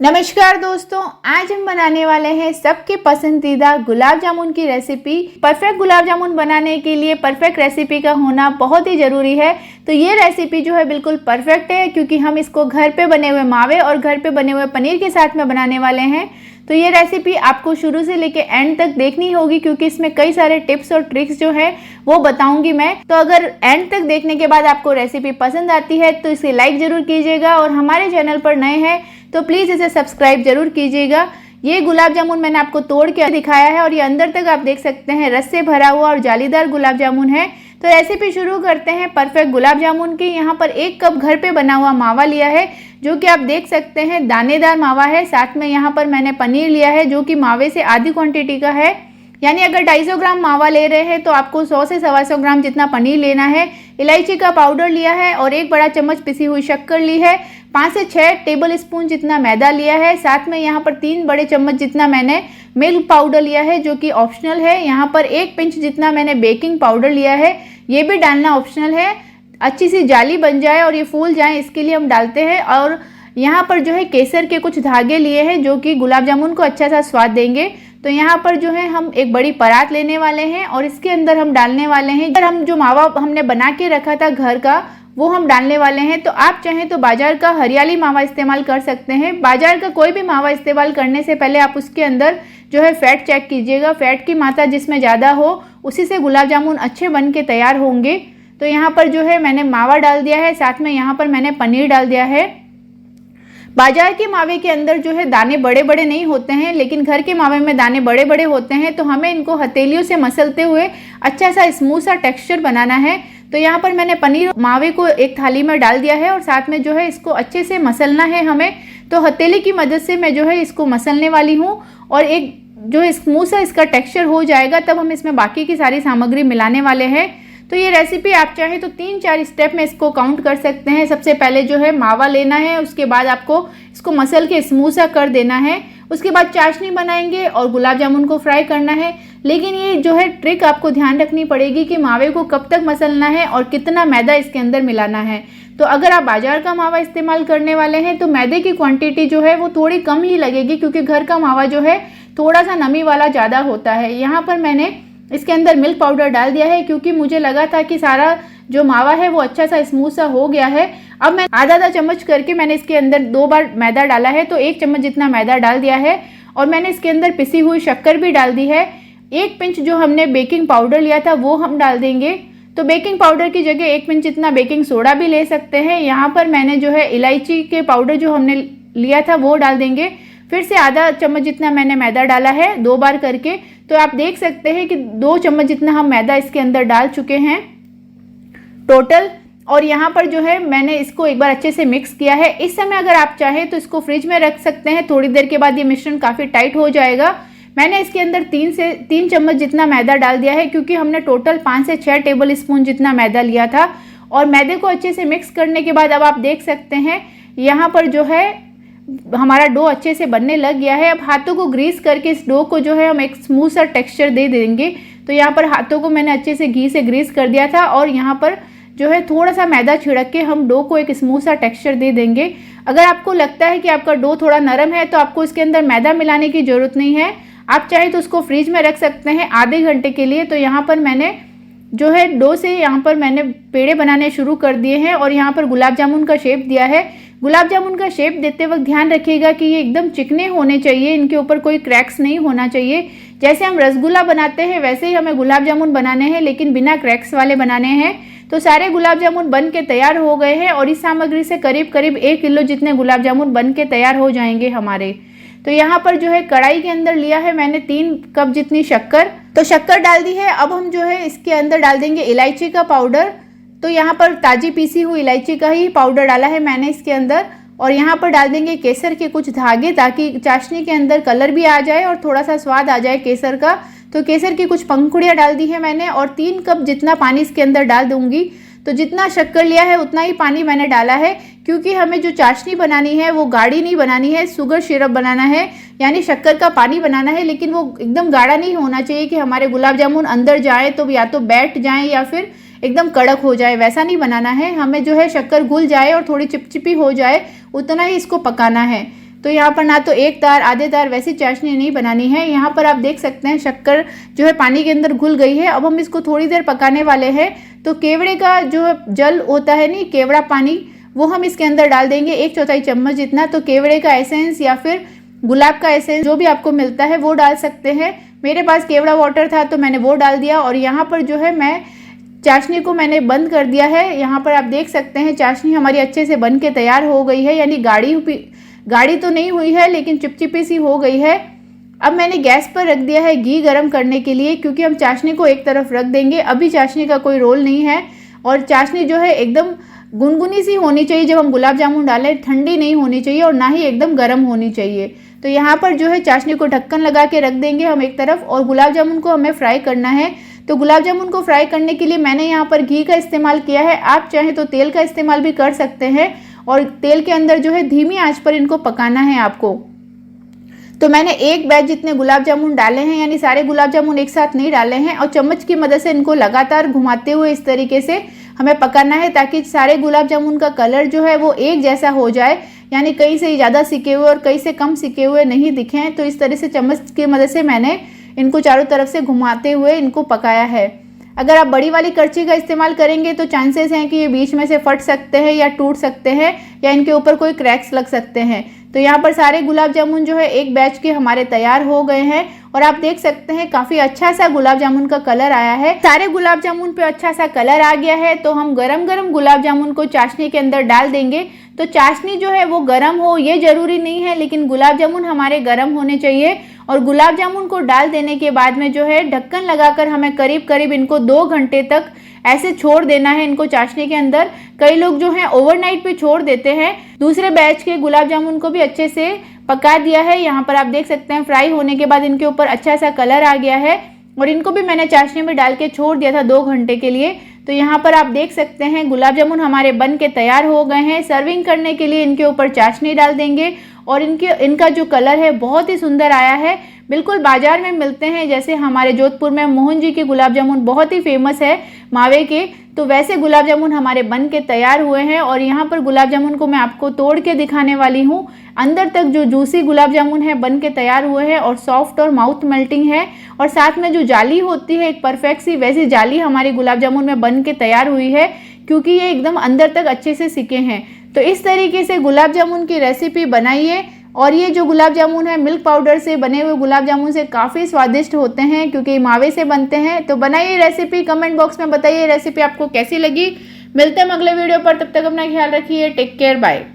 नमस्कार दोस्तों, आज हम बनाने वाले हैं सबके पसंदीदा गुलाब जामुन की रेसिपी। परफेक्ट गुलाब जामुन बनाने के लिए परफेक्ट रेसिपी का होना बहुत ही ज़रूरी है। तो ये रेसिपी जो है बिल्कुल परफेक्ट है, क्योंकि हम इसको घर पे बने हुए मावे और घर पे बने हुए पनीर के साथ में बनाने वाले हैं। तो ये रेसिपी आपको शुरू से लेके एंड तक देखनी होगी, क्योंकि इसमें कई सारे टिप्स और ट्रिक्स जो है वो बताऊंगी मैं। तो अगर एंड तक देखने के बाद आपको रेसिपी पसंद आती है तो इसे लाइक ज़रूर कीजिएगा, और हमारे चैनल पर नए हैं तो प्लीज़ इसे सब्सक्राइब जरूर कीजिएगा। ये गुलाब जामुन मैंने आपको तोड़ के दिखाया है, और ये अंदर तक आप देख सकते हैं रस से भरा हुआ और जालीदार गुलाब जामुन है। तो रेसिपी शुरू करते हैं परफेक्ट गुलाब जामुन की। यहाँ पर 1 कप घर पे बना हुआ मावा लिया है, जो कि आप देख सकते हैं दानेदार मावा है। साथ में यहाँ पर मैंने पनीर लिया है, जो कि मावे से आधी क्वांटिटी का है। यानी अगर 250 ग्राम मावा ले रहे हैं तो आपको 100 से 125 ग्राम जितना पनीर लेना है। इलायची का पाउडर लिया है, और 1 बड़ा चम्मच पिसी हुई शक्कर ली है। 5 से 6 टेबल स्पून जितना मैदा लिया है। साथ में यहाँ पर 3 बड़े चम्मच जितना मैंने मिल्क पाउडर लिया है, जो कि ऑप्शनल है। यहाँ पर 1 पिंच जितना मैंने बेकिंग पाउडर लिया है, ये भी डालना ऑप्शनल है। अच्छी सी जाली बन जाए और ये फूल जाए, इसके लिए हम डालते हैं। और यहाँ पर जो है केसर के कुछ धागे लिए हैं, जो कि गुलाब जामुन को अच्छा सा स्वाद देंगे। तो यहाँ पर जो है हम एक बड़ी परात लेने वाले हैं, और इसके अंदर हम डालने वाले हैं अगर हम जो मावा हमने बना के रखा था घर का, वो हम डालने वाले हैं। तो आप चाहें तो बाजार का हरियाली मावा इस्तेमाल कर सकते हैं। बाजार का कोई भी मावा इस्तेमाल करने से पहले आप उसके अंदर जो है फैट चेक कीजिएगा। फैट की मात्रा जिसमें ज़्यादा हो उसी से गुलाब जामुन अच्छे बन के तैयार होंगे। तो यहाँ पर जो है मैंने मावा डाल दिया है, साथ में यहाँ पर मैंने पनीर डाल दिया है। बाजार के मावे के अंदर जो है दाने बड़े बड़े नहीं होते हैं, लेकिन घर के मावे में दाने बड़े बड़े होते हैं। तो हमें इनको हथेलियों से मसलते हुए अच्छा सा स्मूथ सा टेक्सचर बनाना है। तो यहाँ पर मैंने पनीर मावे को एक थाली में डाल दिया है, और साथ में जो है इसको अच्छे से मसलना है हमें। तो हथेली की मदद से मैं जो है इसको मसलने वाली हूँ, और एक जो स्मूथ सा इसका टेक्सचर हो जाएगा तब हम इसमें बाकी की सारी सामग्री मिलाने वाले हैं। तो ये रेसिपी आप चाहें तो 3-4 स्टेप में इसको काउंट कर सकते हैं। सबसे पहले जो है मावा लेना है, उसके बाद आपको इसको मसल के स्मूथ सा कर देना है। उसके बाद चाशनी बनाएंगे और गुलाब जामुन को फ्राई करना है। लेकिन ये जो है ट्रिक आपको ध्यान रखनी पड़ेगी कि मावे को कब तक मसलना है और कितना मैदा इसके अंदर मिलाना है। तो अगर आप बाजार का मावा इस्तेमाल करने वाले हैं तो मैदे की क्वांटिटी जो है वो थोड़ी कम ही लगेगी, क्योंकि घर का मावा जो है थोड़ा सा नमी वाला ज़्यादा होता है। यहाँ पर मैंने इसके अंदर मिल्क पाउडर डाल दिया है, क्योंकि मुझे लगा था कि सारा जो मावा है वो अच्छा सा स्मूथ सा हो गया है। अब मैं आधा चम्मच करके मैंने इसके अंदर 2 बार मैदा डाला है, तो 1 चम्मच जितना मैदा डाल दिया है। और मैंने इसके अंदर पिसी हुई शक्कर भी डाल दी है। 1 पिंच जो हमने बेकिंग पाउडर लिया था वो हम डाल देंगे। तो बेकिंग पाउडर की जगह 1 पिंच जितना बेकिंग सोडा भी ले सकते हैं। यहाँ पर मैंने जो है इलायची के पाउडर जो हमने लिया था वो डाल देंगे। फिर से आधा चम्मच जितना मैंने मैदा डाला है 2 बार करके। तो आप देख सकते हैं कि 2 चम्मच जितना हम मैदा इसके अंदर डाल चुके हैं टोटल। और यहाँ पर जो है मैंने इसको एक बार अच्छे से मिक्स किया है। इस समय अगर आप चाहें तो इसको फ्रिज में रख सकते हैं, थोड़ी देर के बाद ये मिश्रण काफ़ी टाइट हो जाएगा। मैंने इसके अंदर 3 चम्मच जितना मैदा डाल दिया है, क्योंकि हमने टोटल 5 से 6 टेबल स्पून जितना मैदा लिया था। और मैदे को अच्छे से मिक्स करने के बाद अब आप देख सकते हैं यहाँ पर जो है हमारा डो अच्छे से बनने लग गया है। अब हाथों को ग्रीस करके इस डो को जो है हम एक स्मूथ सा टेक्सचर दे देंगे। तो यहाँ पर हाथों को मैंने अच्छे से घी से ग्रीस कर दिया था, और यहाँ पर जो है थोड़ा सा मैदा छिड़क के हम डो को एक स्मूथ सा टेक्सचर दे देंगे। अगर आपको लगता है कि आपका डो थोड़ा नरम है तो आपको इसके अंदर मैदा मिलाने की ज़रूरत नहीं है। आप चाहे तो उसको फ्रिज में रख सकते हैं आधे घंटे के लिए। तो यहाँ पर मैंने जो है डो से यहाँ पर मैंने पेड़े बनाने शुरू कर दिए हैं, और यहाँ पर गुलाब जामुन का शेप दिया है। गुलाब जामुन का शेप देते वक्त ध्यान रखिएगा कि ये एकदम चिकने होने चाहिए, इनके ऊपर कोई क्रैक्स नहीं होना चाहिए। जैसे हम रसगुल्ला बनाते हैं वैसे ही हमें गुलाब जामुन बनाने हैं, लेकिन बिना क्रैक्स वाले बनाने हैं। तो सारे गुलाब जामुन बन के तैयार हो गए हैं, और इस सामग्री से करीब करीब 1 किलो जितने गुलाब जामुन बन के तैयार हो जाएंगे हमारे। तो यहाँ पर जो है कढ़ाई के अंदर लिया है मैंने 3 कप जितनी शक्कर। तो शक्कर डाल दी है। अब हम जो है इसके अंदर डाल देंगे इलायची का पाउडर। तो यहाँ पर ताजी पीसी हुई इलायची का ही पाउडर डाला है मैंने इसके अंदर। और यहाँ पर डाल देंगे केसर के कुछ धागे, ताकि चाशनी के अंदर कलर भी आ जाए और थोड़ा सा स्वाद आ जाए केसर का। तो केसर की कुछ पंखुड़ियाँ डाल दी है मैंने, और 3 कप जितना पानी इसके अंदर डाल दूंगी। तो जितना शक्कर लिया है उतना ही पानी मैंने डाला है, क्योंकि हमें जो चाशनी बनानी है वो गाढ़ी नहीं बनानी है, शुगर सिरप बनाना है, यानी शक्कर का पानी बनाना है। लेकिन वो एकदम गाढ़ा नहीं होना चाहिए कि हमारे गुलाब जामुन अंदर जाए तो या तो बैठ जाए या फिर एकदम कड़क हो जाए, वैसा नहीं बनाना है। हमें जो है शक्कर घुल जाए और थोड़ी चिपचिपी हो जाए, उतना ही इसको पकाना है। तो यहाँ पर ना तो एक तार आधे तार वैसी चाशनी नहीं बनानी है। यहाँ पर आप देख सकते हैं शक्कर जो है पानी के अंदर घुल गई है। अब हम इसको थोड़ी देर पकाने वाले हैं। तो केवड़े का जो जल होता है नहीं, केवड़ा पानी, वो हम इसके अंदर डाल देंगे 1/4 चम्मच जितना। तो केवड़े का एसेंस या फिर गुलाब का एसेंस जो भी आपको मिलता है वो डाल सकते हैं। मेरे पास केवड़ा वाटर था तो मैंने वो डाल दिया। और यहाँ पर जो है मैं चाशनी को मैंने बंद कर दिया है। यहाँ पर आप देख सकते हैं चाशनी हमारी अच्छे से बन के तैयार हो गई है, यानी गाढ़ी तो नहीं हुई है लेकिन चिपचिपी सी हो गई है। अब मैंने गैस पर रख दिया है घी गरम करने के लिए, क्योंकि हम चाशनी को एक तरफ रख देंगे। अभी चाशनी का कोई रोल नहीं है और चाशनी जो है एकदम गुनगुनी सी होनी चाहिए जब हम गुलाब जामुन डालें, ठंडी नहीं होनी चाहिए और ना ही एकदम गर्म होनी चाहिए। तो यहाँ पर जो है चाशनी को ढक्कन लगा के रख देंगे हम एक तरफ, और गुलाब जामुन को हमें फ्राई करना है। तो गुलाब जामुन को फ्राई करने के लिए मैंने यहाँ पर घी का इस्तेमाल किया है। आप चाहें तो तेल का इस्तेमाल भी कर सकते हैं, और तेल के अंदर जो है धीमी आंच पर इनको पकाना है आपको। तो मैंने एक बैच जितने गुलाब जामुन डाले हैं, यानी सारे गुलाब जामुन एक साथ नहीं डाले हैं, और चम्मच की मदद से इनको लगातार घुमाते हुए इस तरीके से हमें पकाना है, ताकि सारे गुलाब जामुन का कलर जो है वो एक जैसा हो जाए, यानी कहीं से ज़्यादा सिके हुए और कहीं से कम सिके हुए नहीं दिखें। तो इस तरह से चम्मच की मदद से मैंने इनको चारों तरफ से घुमाते हुए इनको पकाया है। अगर आप बड़ी वाली करछी का इस्तेमाल करेंगे तो चांसेस हैं कि ये बीच में से फट सकते हैं या टूट सकते हैं, या इनके ऊपर कोई क्रैक्स लग सकते हैं। तो यहाँ पर सारे गुलाब जामुन जो है एक बैच के हमारे तैयार हो गए हैं, और आप देख सकते हैं काफ़ी अच्छा सा गुलाब जामुन का कलर आया है। सारे गुलाब जामुन पे अच्छा सा कलर आ गया है। तो हम गरम गरम गुलाब जामुन को चाशनी के अंदर डाल देंगे। तो चाशनी जो है वो गरम हो ये ज़रूरी नहीं है, लेकिन गुलाब जामुन हमारे गरम होने चाहिए। और गुलाब जामुन को डाल देने के बाद में जो है ढक्कन लगाकर हमें करीब करीब इनको 2 घंटे तक ऐसे छोड़ देना है इनको चाशनी के अंदर। कई लोग जो है ओवरनाइट पे छोड़ देते हैं। दूसरे बैच के गुलाब जामुन को भी अच्छे से पका दिया है। यहाँ पर आप देख सकते हैं फ्राई होने के बाद इनके ऊपर अच्छा सा कलर आ गया है, और इनको भी मैंने चाशनी में डाल के छोड़ दिया था 2 घंटे के लिए। तो यहाँ पर आप देख सकते हैं गुलाब जामुन हमारे बन के तैयार हो गए हैं। सर्विंग करने के लिए इनके ऊपर चाशनी डाल देंगे, और इनका जो कलर है बहुत ही सुंदर आया है, बिल्कुल बाजार में मिलते हैं। जैसे हमारे जोधपुर में मोहन जी के गुलाब जामुन बहुत ही फेमस है मावे के, तो वैसे गुलाब जामुन हमारे बन के तैयार हुए हैं। और यहाँ पर गुलाब जामुन को मैं आपको तोड़ के दिखाने वाली हूँ। अंदर तक जो जूसी गुलाब जामुन है बन के तैयार हुए हैं, और सॉफ्ट और माउथ मेल्टिंग है। और साथ में जो जाली होती है एक परफेक्ट सी वैसी जाली हमारी गुलाब जामुन में बन के तैयार हुई है, क्योंकि ये एकदम अंदर तक अच्छे से सिके हैं। तो इस तरीके से गुलाब जामुन की रेसिपी बनाइए। और ये जो गुलाब जामुन है मिल्क पाउडर से बने हुए गुलाब जामुन से काफ़ी स्वादिष्ट होते हैं, क्योंकि मावे से बनते हैं। तो बनाइए रेसिपी, कमेंट बॉक्स में बताइए रेसिपी आपको कैसी लगी। मिलते हैं अगले वीडियो पर, तब तक अपना ख्याल रखिए। Take care, bye.